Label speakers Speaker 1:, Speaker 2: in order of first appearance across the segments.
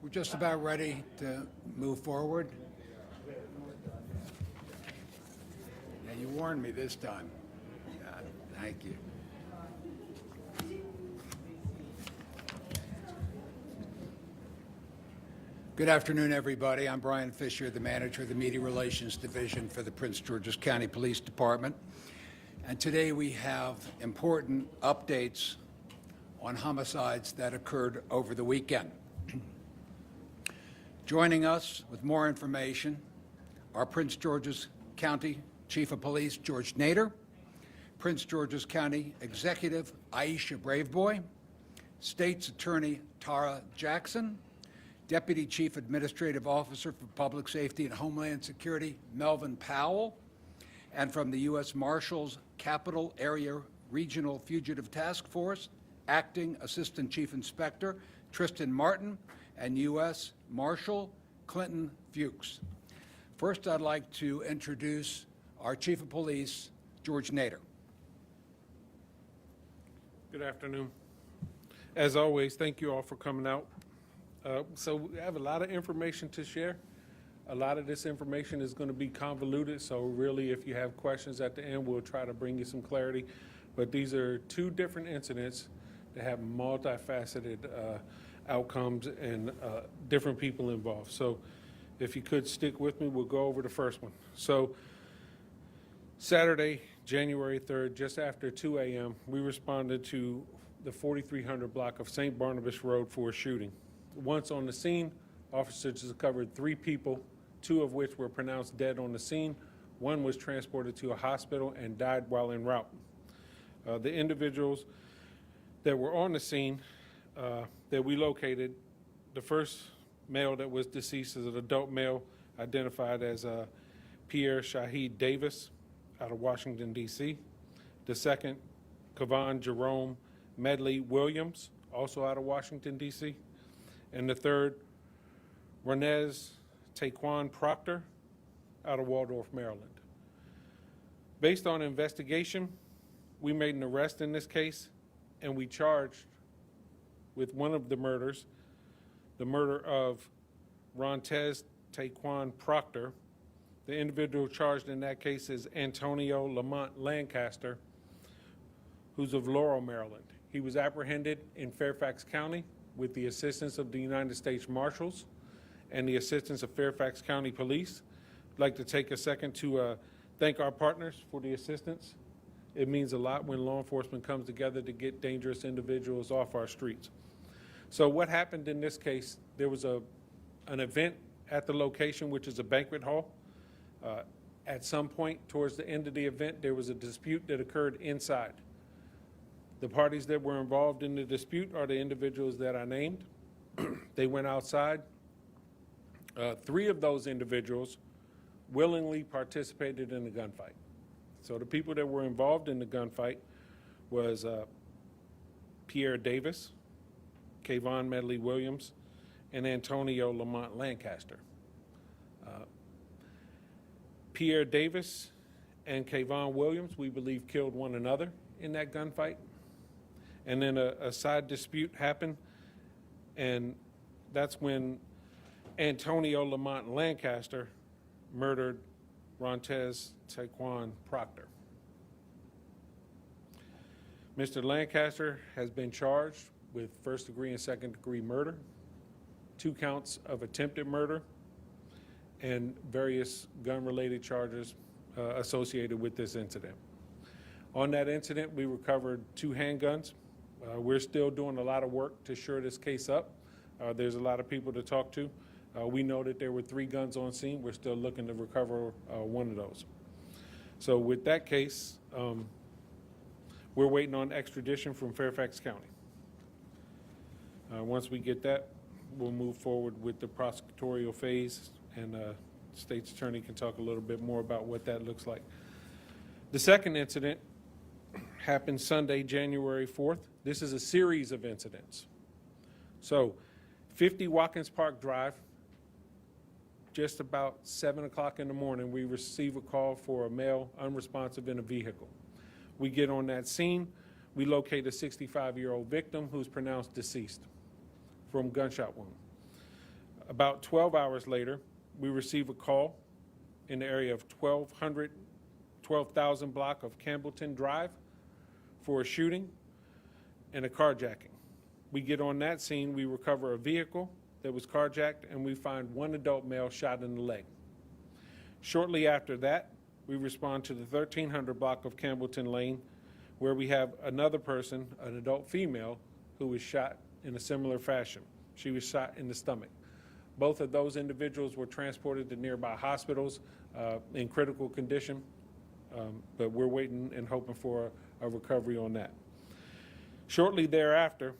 Speaker 1: We're just about ready to move forward. Yeah, you warned me this time. Thank you. Good afternoon, everybody. I'm Brian Fisher, the manager of the Media Relations Division for the Prince George's County Police Department. And today we have important updates on homicides that occurred over the weekend. Joining us with more information are Prince George's County Chief of Police George Nader, Prince George's County Executive Aisha Braveboy, State's Attorney Tara Jackson, Deputy Chief Administrative Officer for Public Safety and Homeland Security Melvin Powell, and from the U.S. Marshals Capital Area Regional Fugitive Task Force, Acting Assistant Chief Inspector Tristan Martin, and U.S. Marshal Clinton Fuchs. First, I'd like to introduce our Chief of Police, George Nader.
Speaker 2: Good afternoon. As always, thank you all for coming out. So we have a lot of information to share. A lot of this information is going to be convoluted, so really if you have questions at the end, we'll try to bring you some clarity. But these are two different incidents that have multifaceted outcomes and different people involved. So if you could stick with me, we'll go over the first one. So Saturday, January 3rd, just after 2 a.m., we responded to the 4300 block of St. Barnabas Road for a shooting. Once on the scene, officers discovered 3 people, 2 of which were pronounced dead on the scene. 1 was transported to a hospital and died while en route. The individuals that were on the scene that we located, the first male that was deceased is an adult male identified as Pierre Shahid Davis out of Washington, D.C. The second, Kevon Jerome Medley Williams, also out of Washington, D.C. And the third, Ranez Taquan Proctor out of Waldorf, Maryland. Based on investigation, we made an arrest in this case, and we charged with one of the murders, the murder of Ranez Taquan Proctor. The individual charged in that case is Antonio Lamont Lancaster, who's of Laurel, Maryland. He was apprehended in Fairfax County with the assistance of the United States Marshals and the assistance of Fairfax County Police. I'd like to take a second to thank our partners for the assistance. It means a lot when law enforcement comes together to get dangerous individuals off our streets. So what happened in this case, there was an event at the location, which is a banquet hall. At some point towards the end of the event, there was a dispute that occurred inside. The parties that were involved in the dispute are the individuals that I named. They went outside. 3 of those individuals willingly participated in the gunfight. So the people that were involved in the gunfight was Pierre Davis, Kevon Medley Williams, and Antonio Lamont Lancaster. Pierre Davis and Kevon Williams, we believe, killed one another in that gunfight. And then a side dispute happened, and that's when Antonio Lamont Lancaster murdered Ranez Taquan Proctor. Mr. Lancaster has been charged with first-degree and second-degree murder, 2 counts of attempted murder, and various gun-related charges associated with this incident. On that incident, we recovered 2 handguns. We're still doing a lot of work to shore this case up. There's a lot of people to talk to. We know that there were 3 guns on scene. We're still looking to recover 1 of those. So with that case, we're waiting on extradition from Fairfax County. Once we get that, we'll move forward with the prosecutorial phase, and the state's attorney can talk a little bit more about what that looks like. The second incident happened Sunday, January 4th. This is a series of incidents. So 50 Watkins Park Drive, just about 7 o'clock in the morning, we receive a call for a male unresponsive in a vehicle. We get on that scene. We locate a 65-year-old victim who's pronounced deceased from gunshot wound. About 12 hours later, we receive a call in the area of 12,000 block of Campbellton Drive for a shooting and a carjacking. We get on that scene, we recover a vehicle that was carjacked, and we find one adult male shot in the leg. Shortly after that, we respond to the 1300 block of Campbellton Lane, where we have another person, an adult female, who was shot in a similar fashion. She was shot in the stomach. Both of those individuals were transported to nearby hospitals in critical condition, but we're waiting and hoping for a recovery on that. Shortly thereafter,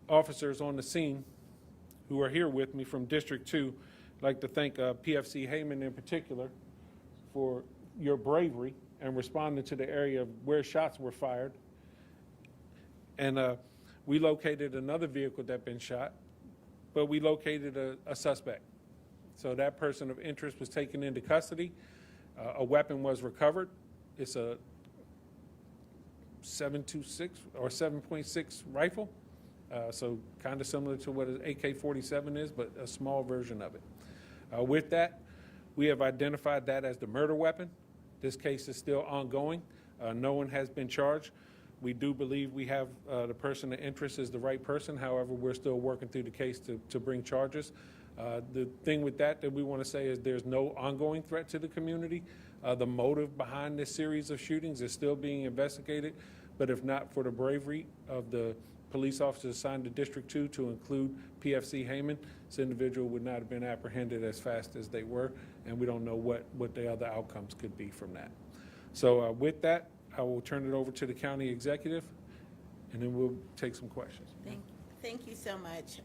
Speaker 2: officers on the scene who are here with me from District 2, I'd like to thank PFC Heyman in particular for your bravery and responding to the area where shots were fired. And we located another vehicle that had been shot, but we located a suspect. So that person of interest was taken into custody. A weapon was recovered. It's a 7.26 or 7.6 rifle. So kind of similar to what an AK-47 is, but a small version of it. With that, we have identified that as the murder weapon. This case is still ongoing. No one has been charged. We do believe we have the person of interest is the right person. However, we're still working through the case to bring charges. The thing with that we want to say is there's no ongoing threat to the community. The motive behind this series of shootings is still being investigated, but if not for the bravery of the police officers assigned to District 2 to include PFC Heyman, this individual would not have been apprehended as fast as they were, and we don't know what the other outcomes could be from that. So with that, I will turn it over to the county executive, and then we'll take some questions.
Speaker 3: Thank you so much,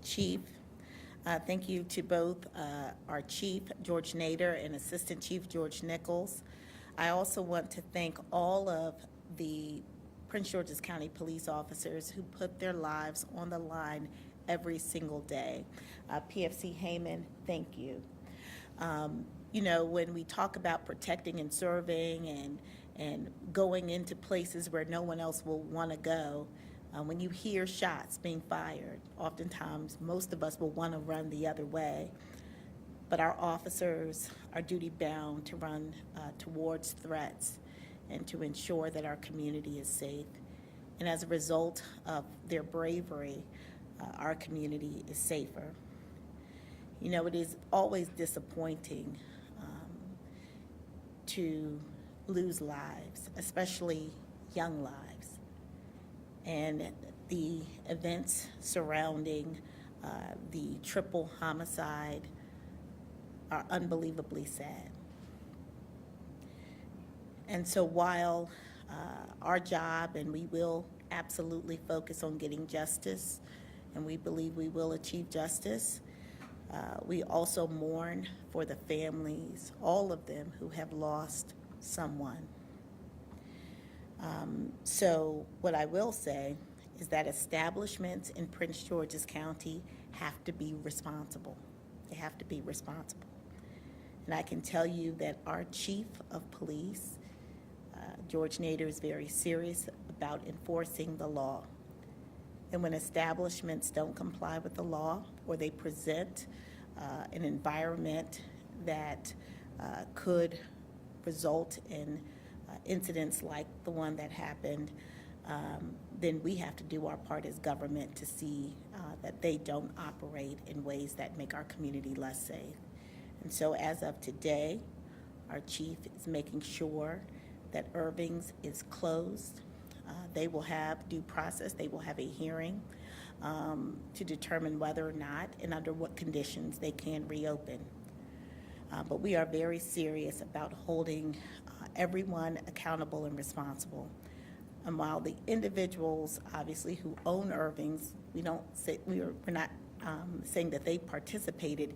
Speaker 3: Chief. Thank you to both our Chief, George Nader, and Assistant Chief, George Nichols. I also want to thank all of the Prince George's County police officers who put their lives on the line every single day. PFC Heyman, thank you. You know, when we talk about protecting and serving and going into places where no one else will want to go, when you hear shots being fired, oftentimes most of us will want to run the other way. But our officers are duty-bound to run towards threats and to ensure that our community is safe. And as a result of their bravery, our community is safer. You know, it is always disappointing to lose lives, especially young lives. And the events surrounding the triple homicide are unbelievably sad. And so while our job, and we will absolutely focus on getting justice, and we believe we will achieve justice, we also mourn for the families, all of them who have lost someone. So what I will say is that establishments in Prince George's County have to be responsible. They have to be responsible. And I can tell you that our Chief of Police, George Nader, is very serious about enforcing the law. And when establishments don't comply with the law, or they present an environment that could result in incidents like the one that happened, then we have to do our part as government to see that they don't operate in ways that make our community less safe. And so as of today, our chief is making sure that Irving's is closed. They will have due process. They will have a hearing to determine whether or not and under what conditions they can reopen. But we are very serious about holding everyone accountable and responsible. And while the individuals, obviously, who own Irving's, we're not saying that they participated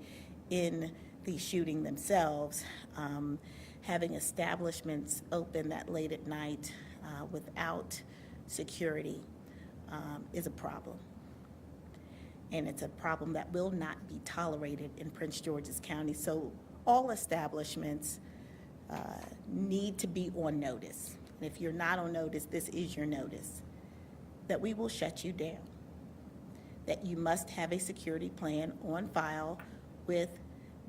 Speaker 3: in the shooting themselves, having establishments open that late at night without security is a problem. And it's a problem that will not be tolerated in Prince George's County. So all establishments need to be on notice. And if you're not on notice, this is your notice, that we will shut you down, that you must have a security plan on file with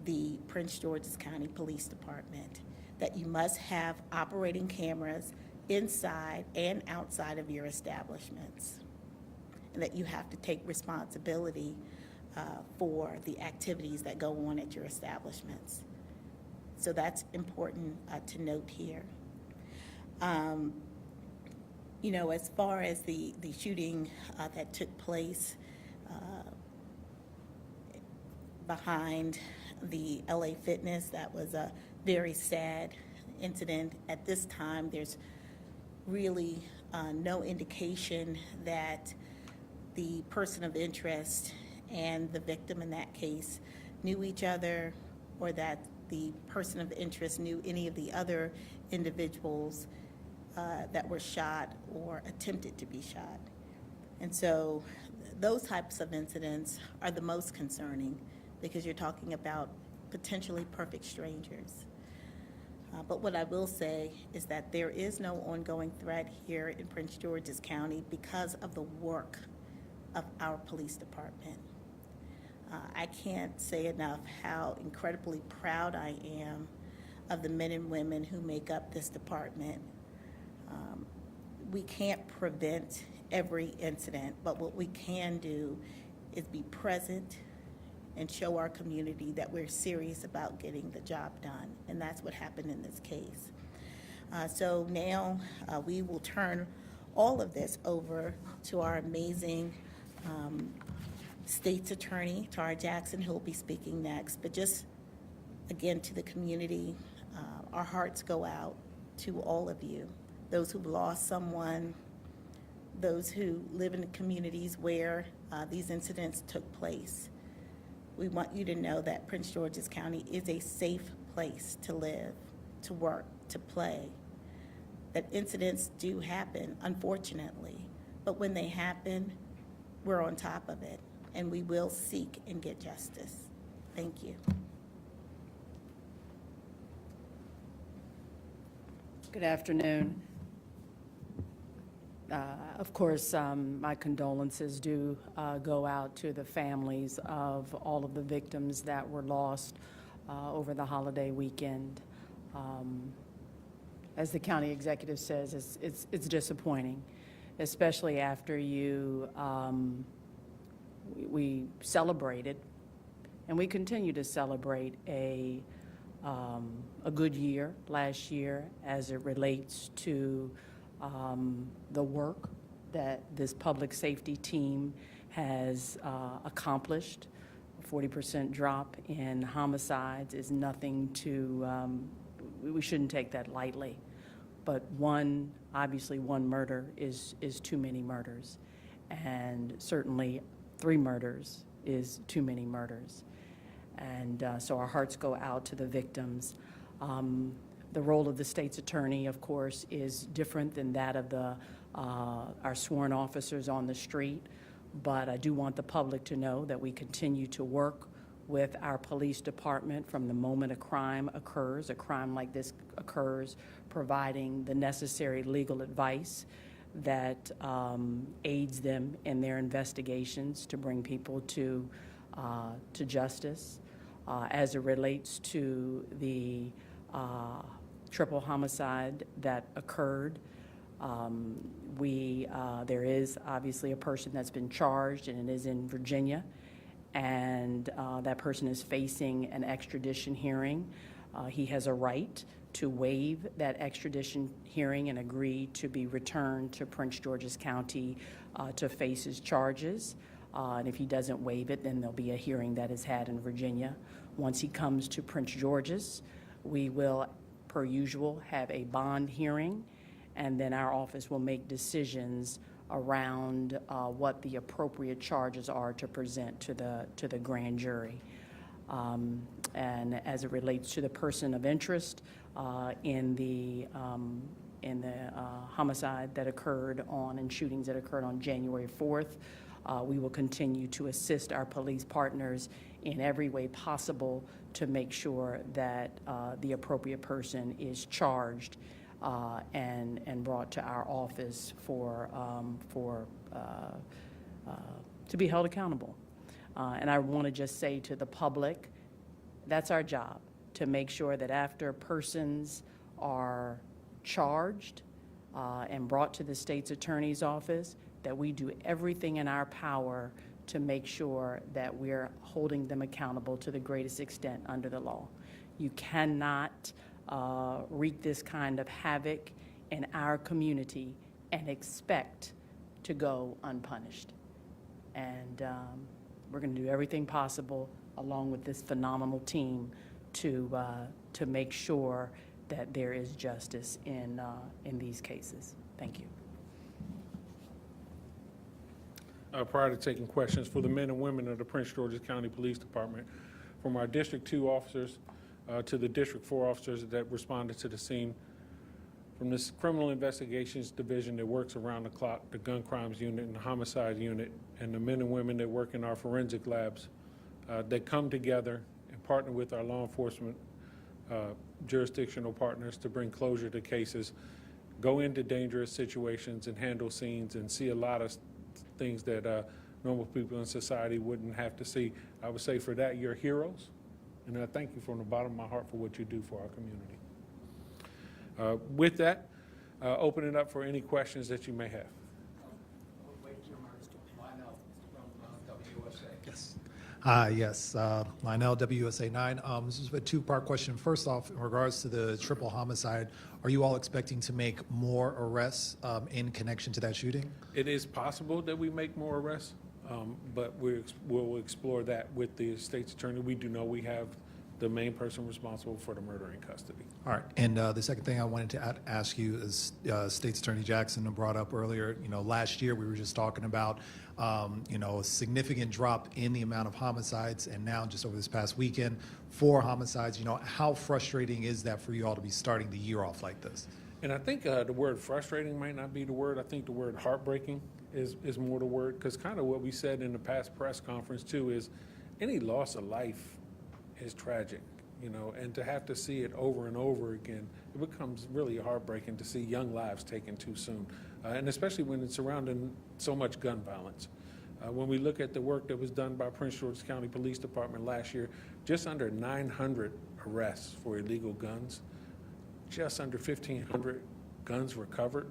Speaker 3: the Prince George's County Police Department, that you must have operating cameras inside and outside of your establishments, and that you have to take responsibility for the activities that go on at your establishments. So that's important to note here. You know, as far as the shooting that took place behind the LA Fitness, that was a very sad incident. At this time, there's really no indication that the person of interest and the victim in that case knew each other, or that the person of interest knew any of the other individuals that were shot or attempted to be shot. And so those types of incidents are the most concerning, because you're talking about potentially perfect strangers. But what I will say is that there is no ongoing threat here in Prince George's County because of the work of our police department. I can't say enough how incredibly proud I am of the men and women who make up this department. We can't prevent every incident, but what we can do is be present and show our community that we're serious about getting the job done, and that's what happened in this case. So now we will turn all of this over to our amazing State's Attorney, Tara Jackson, who will be speaking next. But just, again, to the community, our hearts go out to all of you, those who've lost someone, those who live in the communities where these incidents took place. We want you to know that Prince George's County is a safe place to live, to work, to play. That incidents do happen, unfortunately, but when they happen, we're on top of it, and we will seek and get justice. Thank you.
Speaker 4: Good afternoon. Of course, my condolences do go out to the families of all of the victims that were lost over the holiday weekend. As the county executive says, it's disappointing, especially after we celebrated, and we continue to celebrate a good year last year as it relates to the work that this public safety team has accomplished. A 40% drop in homicides is nothing to, we shouldn't take that lightly. But obviously one murder is too many murders. And certainly 3 murders is too many murders. And so our hearts go out to the victims. The role of the state's attorney, of course, is different than that of our sworn officers on the street. But I do want the public to know that we continue to work with our police department from the moment a crime occurs, a crime like this occurs, providing the necessary legal advice that aids them in their investigations to bring people to justice. As it relates to the triple homicide that occurred, there is obviously a person that's been charged, and it is in Virginia, and that person is facing an extradition hearing. He has a right to waive that extradition hearing and agree to be returned to Prince George's County to face his charges. And if he doesn't waive it, then there'll be a hearing that is had in Virginia. Once he comes to Prince George's, we will, per usual, have a bond hearing, and then our office will make decisions around what the appropriate charges are to present to the grand jury. And as it relates to the person of interest in the homicide that occurred and shootings that occurred on January 4th, we will continue to assist our police partners in every way possible to make sure that the appropriate person is charged and brought to our office for to be held accountable. And I want to just say to the public, that's our job, to make sure that after persons are charged and brought to the state's attorney's office, that we do everything in our power to make sure that we're holding them accountable to the greatest extent under the law. You cannot wreak this kind of havoc in our community and expect to go unpunished. And we're going to do everything possible, along with this phenomenal team, to make sure that there is justice in these cases. Thank you.
Speaker 2: Prior to taking questions, for the men and women of the Prince George's County Police Department, from our District 2 officers to the District 4 officers that responded to the scene, from this Criminal Investigations Division that works around the clock, the Gun Crimes Unit and the Homicide Unit, and the men and women that work in our forensic labs, that come together and partner with our law enforcement jurisdictional partners to bring closure to cases, go into dangerous situations and handle scenes and see a lot of things that normal people in society wouldn't have to see. I would say for that, you're heroes, and I thank you from the bottom of my heart for what you do for our community. With that, open it up for any questions that you may have.
Speaker 5: Yes, Lionel, WUSA 9. This is a two-part question. First off, in regards to the triple homicide, are you all expecting to make more arrests in connection to that shooting?
Speaker 2: It is possible that we make more arrests, but we'll explore that with the state's attorney. We do know we have the main person responsible for the murder in custody.
Speaker 5: All right, and the second thing I wanted to ask you is State's Attorney Jackson brought up earlier, last year we were just talking about, a significant drop in the amount of homicides, and now just over this past weekend, 4 homicides. How frustrating is that for you all to be starting the year off like this?
Speaker 2: And I think the word frustrating might not be the word. I think the word heartbreaking is more the word, because kind of what we said in the past press conference too is any loss of life is tragic, and to have to see it over and over again, it becomes really heartbreaking to see young lives taken too soon, and especially when it's surrounding so much gun violence. When we look at the work that was done by Prince George's County Police Department last year, just under 900 arrests for illegal guns, just under 1,500 guns recovered.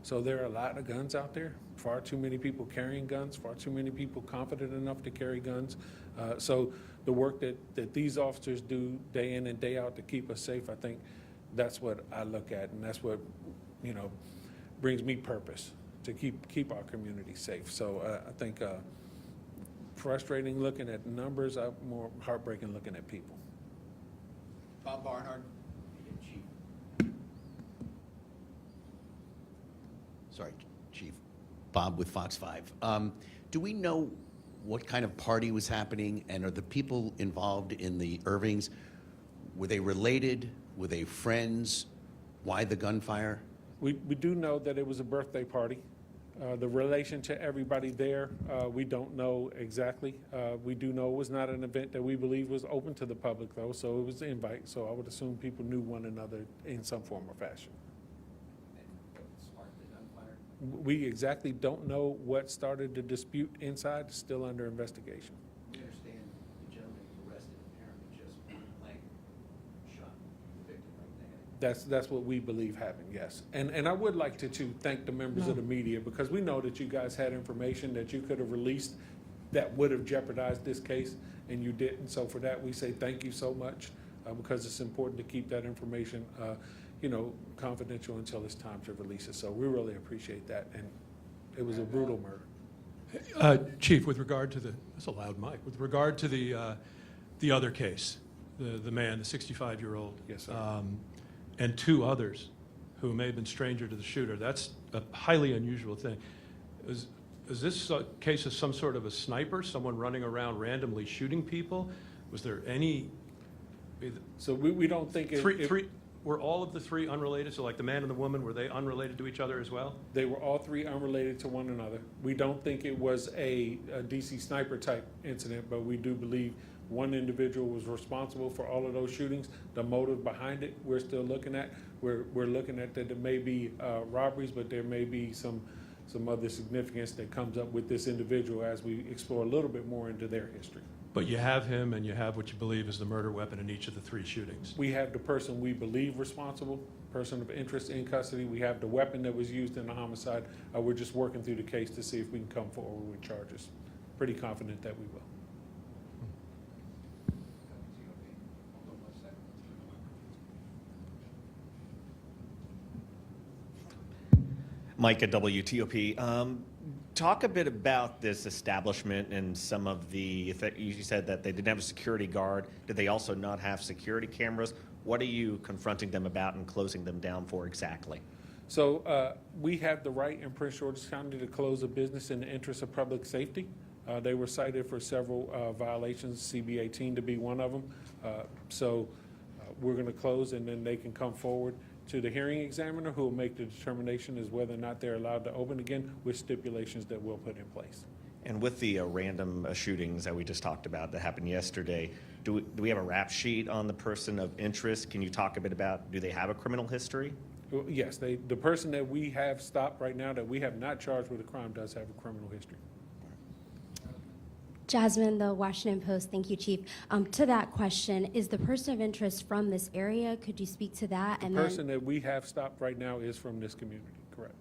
Speaker 2: So there are a lot of guns out there, far too many people carrying guns, far too many people confident enough to carry guns. So the work that these officers do day in and day out to keep us safe, I think that's what I look at, and that's what, brings me purpose, to keep our community safe. So I think frustrating looking at numbers, more heartbreaking looking at people.
Speaker 1: Bob Barnard.
Speaker 6: Sorry, Chief. Bob with Fox 5. Do we know what kind of party was happening, and are the people involved in the Irvings, were they related? Were they friends? Why the gunfire?
Speaker 2: We do know that it was a birthday party. The relation to everybody there, we don't know exactly. We do know it was not an event that we believe was open to the public, though, so it was an invite. So I would assume people knew one another in some form or fashion. We exactly don't know what started the dispute inside. It's still under investigation.
Speaker 6: We understand the gentleman arrested apparently just point blank shot the victim right there.
Speaker 2: That's what we believe happened, yes. And I would like to thank the members of the media, because we know that you guys had information that you could have released that would have jeopardized this case, and you didn't. So for that, we say thank you so much, because it's important to keep that information confidential until it's time to release it. So we really appreciate that, and it was a brutal murder.
Speaker 7: Chief, with regard to that's a loud mic, with regard to the other case, the man, the 65-year-old,
Speaker 2: Yes, sir.
Speaker 7: And 2 others who may have been stranger to the shooter, that's a highly unusual thing. Is this a case of some sort of a sniper, someone running around randomly shooting people? Was there any?
Speaker 2: So we don't think it.
Speaker 7: Were all of the 3 unrelated? So like the man and the woman, were they unrelated to each other as well?
Speaker 2: They were all 3 unrelated to one another. We don't think it was a DC sniper type incident, but we do believe one individual was responsible for all of those shootings. The motive behind it, we're still looking at. We're looking at that there may be robberies, but there may be some some other significance that comes up with this individual as we explore a little bit more into their history.
Speaker 7: But you have him and you have what you believe is the murder weapon in each of the 3 shootings.
Speaker 2: We have the person we believe responsible, person of interest in custody. We have the weapon that was used in the homicide. We're just working through the case to see if we can come forward with charges. Pretty confident that we will.
Speaker 8: Mike at WTOP. Talk a bit about this establishment and some of the, you said that they didn't have a security guard. Did they also not have security cameras? What are you confronting them about and closing them down for exactly?
Speaker 2: So we have the right in Prince George's County to close a business in the interest of public safety. They were cited for several violations, CB 18 to be one of them. So we're going to close, and then they can come forward to the hearing examiner, who will make the determination as whether or not they're allowed to open again, with stipulations that we'll put in place.
Speaker 8: And with the random shootings that we just talked about that happened yesterday, do we have a rap sheet on the person of interest? Can you talk a bit about, do they have a criminal history?
Speaker 2: Well, yes, the person that we have stopped right now that we have not charged with a crime does have a criminal history.
Speaker 9: Jasmine, the Washington Post. Thank you, Chief. To that question, is the person of interest from this area? Could you speak to that?
Speaker 2: The person that we have stopped right now is from this community, correct?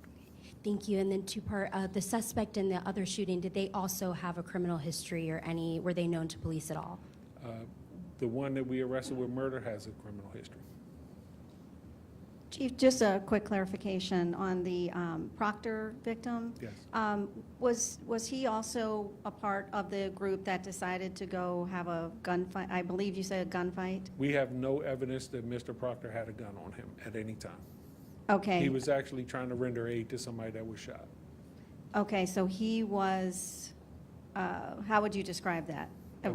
Speaker 9: Thank you. And then two-part, the suspect in the other shooting, did they also have a criminal history or were they known to police at all?
Speaker 2: The one that we arrested with murder has a criminal history.
Speaker 10: Chief, just a quick clarification on the Proctor victim.
Speaker 2: Yes.
Speaker 10: Was he also a part of the group that decided to go have a gunfight? I believe you said a gunfight.
Speaker 2: We have no evidence that Mr. Proctor had a gun on him at any time.
Speaker 10: Okay.
Speaker 2: He was actually trying to render aid to somebody that was shot.
Speaker 10: Okay, so he was, how would you describe that?
Speaker 2: A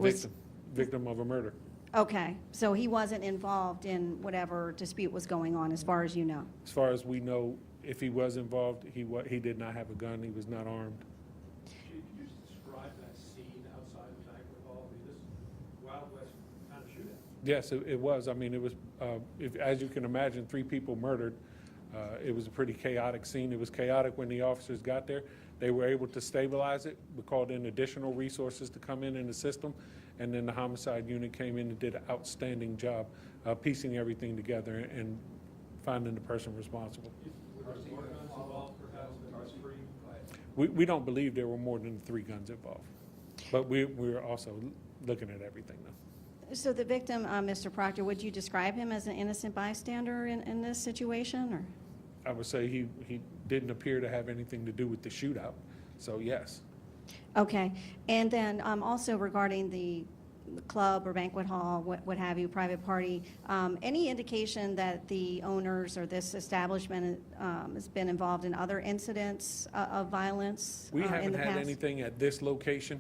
Speaker 2: victim of a murder.
Speaker 10: Okay, so he wasn't involved in whatever dispute was going on, as far as you know?
Speaker 2: As far as we know, if he was involved, he did not have a gun. He was not armed.
Speaker 7: Could you just describe that scene outside the banquet hall? I mean, this Wild West kind of shootout.
Speaker 2: Yes, it was. I mean, it was, as you can imagine, 3 people murdered. It was a pretty chaotic scene. It was chaotic when the officers got there. They were able to stabilize it. We called in additional resources to come in the system. And then the homicide unit came in and did an outstanding job piecing everything together and finding the person responsible. We don't believe there were more than 3 guns involved. But we're also looking at everything now.
Speaker 10: So the victim, Mr. Proctor, would you describe him as an innocent bystander in this situation, or?
Speaker 2: I would say he didn't appear to have anything to do with the shootout, so yes.
Speaker 10: Okay, and then also regarding the club or banquet hall, what have you, private party, any indication that the owners or this establishment has been involved in other incidents of violence
Speaker 2: We
Speaker 10: in
Speaker 2: haven't
Speaker 10: the
Speaker 2: had
Speaker 10: past?
Speaker 2: anything at this location.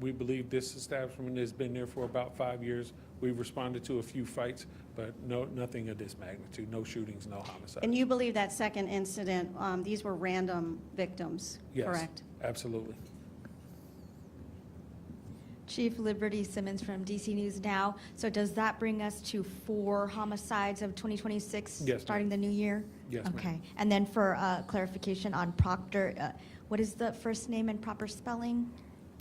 Speaker 2: We believe this establishment has been there for about 5 years. We've responded to a few fights, but nothing of this magnitude, no shootings, no homicides.
Speaker 10: And you believe that second incident, these were random victims, correct?
Speaker 2: Yes, absolutely.
Speaker 11: Chief Liberty Simmons from DC News Now. So does that bring us to 4 homicides of 2026?
Speaker 2: Yes, ma'am.
Speaker 11: Starting the new year?
Speaker 2: Yes, ma'am.
Speaker 11: Okay. And then for clarification on Proctor, what is the first name and proper spelling?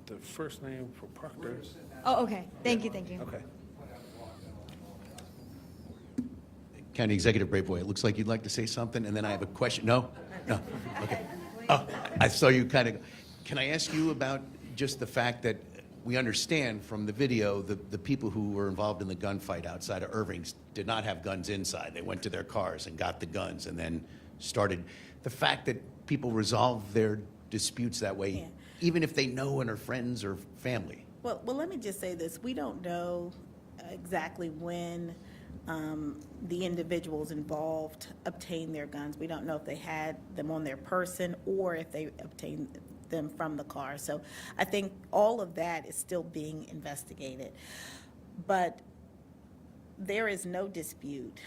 Speaker 2: The first name for Proctor.
Speaker 11: Oh, okay. Thank you, thank you.
Speaker 2: Okay.
Speaker 6: County Executive Brayboy, it looks like you'd like to say something, and then I have a question. No? No? Okay. Oh, I saw you kind of. Can I ask you about just the fact that we understand from the video the people who were involved in the gunfight outside of Irving's did not have guns inside. They went to their cars and got the guns and then started. The fact that people resolve their disputes that way,
Speaker 3: Yeah.
Speaker 6: even if they know and are friends or family.
Speaker 3: Well, let me just say this. We don't know exactly when the individuals involved obtained their guns. We don't know if they had them on their person or if they obtained them from the car. So I think all of that is still being investigated. But there is no dispute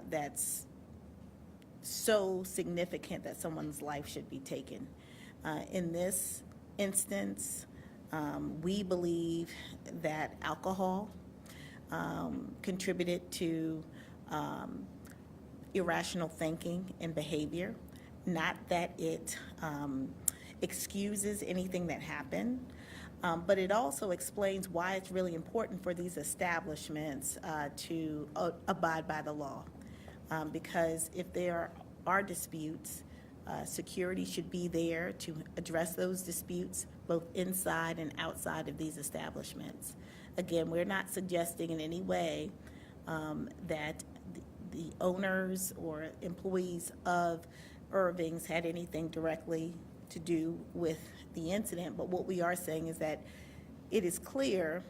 Speaker 3: that's so significant that someone's life should be taken. In this instance, we believe that alcohol contributed to irrational thinking and behavior. not that it excuses anything that happened, but it also explains why it's really important for these establishments to abide by the law. Because if there are disputes, security should be there to address those disputes, both inside and outside of these establishments. Again, we're not suggesting in any way that the owners or employees of Irving's had anything directly to do with the incident, but what we are saying is that it is clear,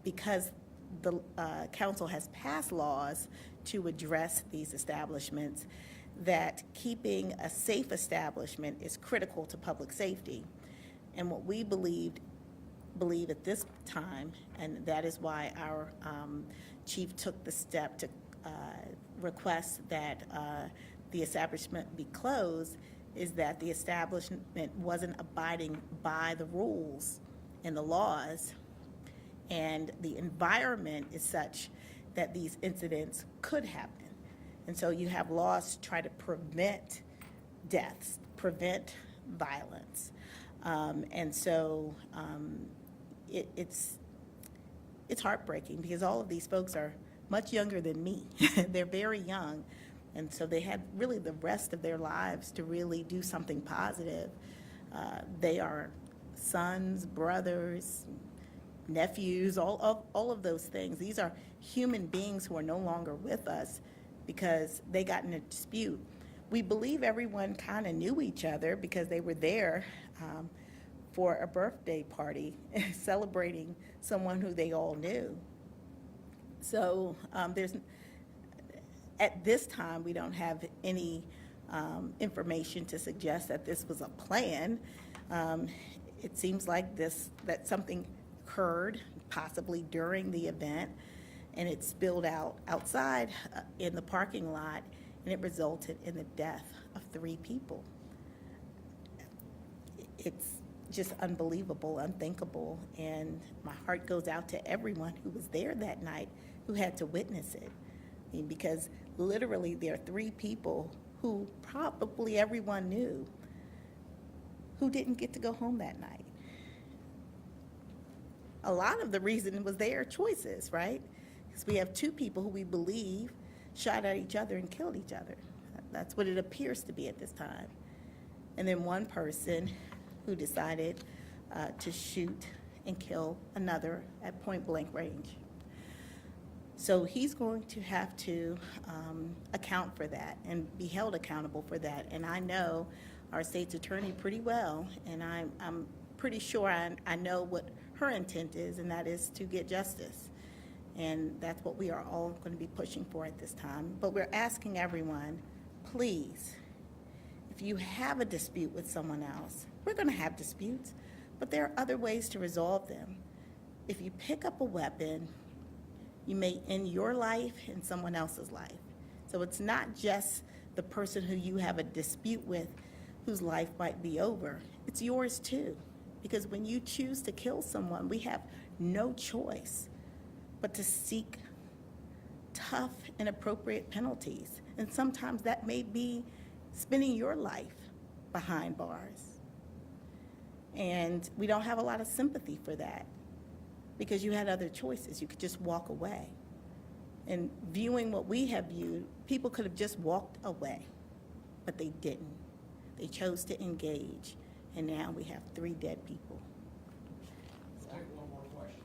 Speaker 3: because the council has passed laws to address these establishments, that keeping a safe establishment is critical to public safety. And what we believe at this time, and that is why our chief took the step to request that the establishment be closed, is that the establishment wasn't abiding by the rules and the laws, and the environment is such that these incidents could happen. And so you have laws to try to prevent deaths, prevent violence. And so it's heartbreaking because all of these folks are much younger than me. They're very young. And so they had really the rest of their lives to really do something positive. They are sons, brothers, nephews, all of those things. These are human beings who are no longer with us because they got in a dispute. We believe everyone kind of knew each other because they were there for a birthday party celebrating someone who they all knew. So at this time, we don't have any information to suggest that this was a plan. It seems like that something occurred, possibly during the event, and it spilled out outside in the parking lot, and it resulted in the death of 3 people. It's just unbelievable, unthinkable, and my heart goes out to everyone who was there that night who had to witness it. I mean, because literally there are 3 people who probably everyone knew who didn't get to go home that night. A lot of the reason was their choices, right? Because we have 2 people who we believe shot at each other and killed each other. That's what it appears to be at this time. And then one person who decided to shoot and kill another at point blank range. So he's going to have to account for that and be held accountable for that. And I know our state's attorney pretty well, and I'm pretty sure I know what her intent is, and that is to get justice. And that's what we are all going to be pushing for at this time. But we're asking everyone, please, if you have a dispute with someone else, we're going to have disputes, but there are other ways to resolve them. If you pick up a weapon, you may end your life and someone else's life. So it's not just the person who you have a dispute with whose life might be over. It's yours too. Because when you choose to kill someone, we have no choice but to seek tough and appropriate penalties. And sometimes that may be spending your life behind bars. And we don't have a lot of sympathy for that because you had other choices. You could just walk away. And viewing what we have viewed, people could have just walked away, but they didn't. They chose to engage, and now we have 3 dead people.
Speaker 1: We'll take one more question.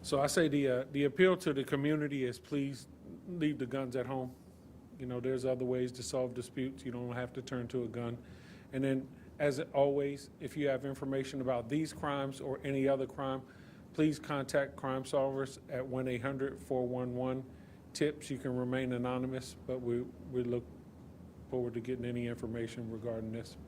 Speaker 2: So I say the appeal to the community is please leave the guns at home. You know, there's other ways to solve disputes. You don't have to turn to a gun. And then, as always, if you have information about these crimes or any other crime, please contact Crime Solvers at 1-800-411-TIPS. You can remain anonymous, but we look forward to getting any information regarding this.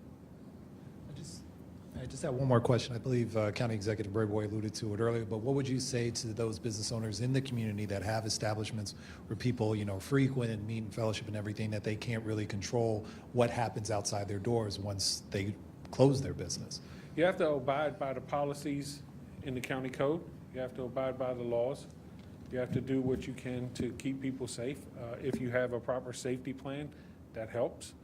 Speaker 5: I just have one more question. I believe County Executive Brayboy alluded to it earlier, but what would you say to those business owners in the community that have establishments where people, frequent and meet and fellowship and everything, that they can't really control what happens outside their doors once they close their business?
Speaker 2: You have to abide by the policies in the county code. You have to abide by the laws. You have to do what you can to keep people safe. If you have a proper safety plan, that helps.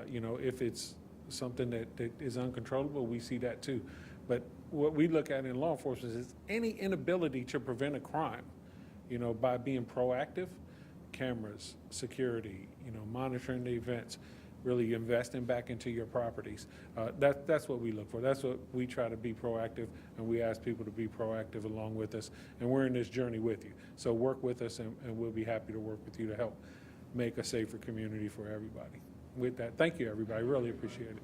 Speaker 2: You know, if it's something that is uncontrollable, we see that too. But what we look at in law enforcement is any inability to prevent a crime, you know, by being proactive, cameras, security, you know, monitoring the events, really investing back into your properties. That's what we look for. That's what we try to be proactive, and we ask people to be proactive along with us. And we're in this journey with you. So work with us, and we'll be happy to work with you to help make a safer community for everybody. With that, thank you, everybody. Really appreciate it.